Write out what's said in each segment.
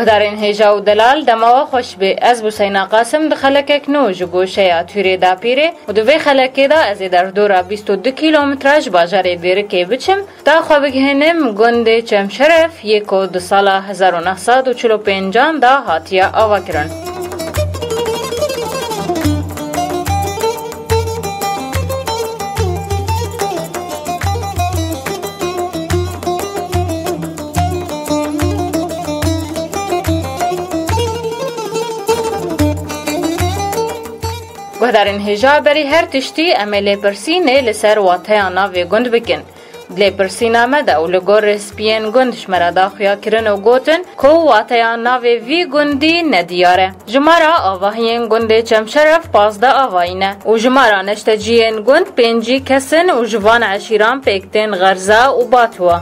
گهدارین هیجا و دلال دماغ خوش به از بوسینا قاسم دخلک کنو جگوشه توری دا پیره و دوی خلکی دا از در دورا 22 کیلومترج باجار دیرکی بچم دا خواب گهنم گنده چم شرف یکو دو سال 1945 دا هاتیا آوا کرن. گهدارین هجا بری هر تشتی املی پرسینه لسر واتیا ناوی گند بکن. دلی پرسینا مده و لگور رسپین گندش مردا خویا کرن و گوتن که واتیا ناوی وی گندی ندیاره. جمارا آواهین گند چم شرف 15 آواینه و جمارا نشتجین گند 5 کسن و جوان عشیران پیکتین غرزه و باتوا.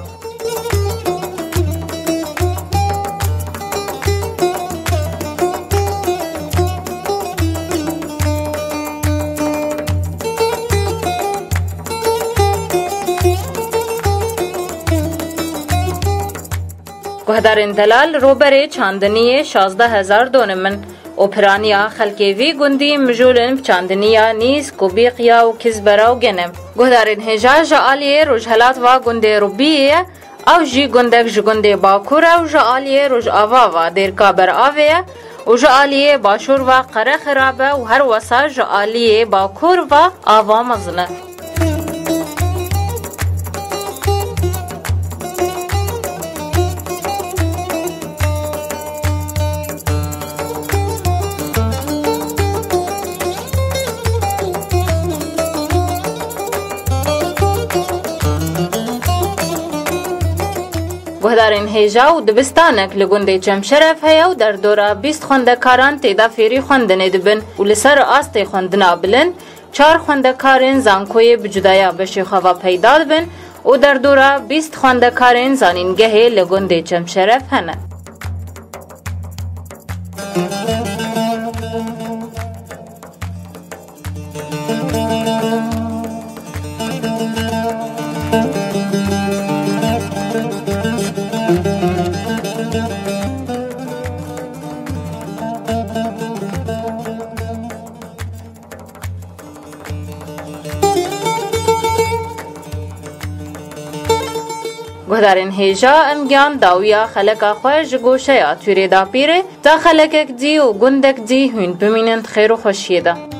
گهدارین دلال روبره چاندنی 16,000 دونمن اپرانیا خلکی وی گندی مجولن چاندنیا نیز کوبیقیا و کزبرا و گنم. گهدارین هجا جالیه رجحلات و گنده روبیه او جی گندک جگنده باکوره و جالیه رج آوا و دیرکا بر آویه و جالیه باشور و قره خرابه و هر وسا جالیه باکور و آوا مزنه. گهدارین هیجا و دبستانک لگنده چم شرف هیا و در دورا 20 خوندکاران تیدا فیری خوندنه دبن و لسر آسته خوندنا بلن 4 خوندکارین زانکوی بجدایا بشی خواه پیدا دبن و در دورا 20 خوندکارین زانینگه لگنده چم شرف هنه. گهدارین هیجا امگان داویا خلقا خوش گوشه یا توری دا پیره تا خلقک دی و گندک دی هون بمینند خیر و خوشیده.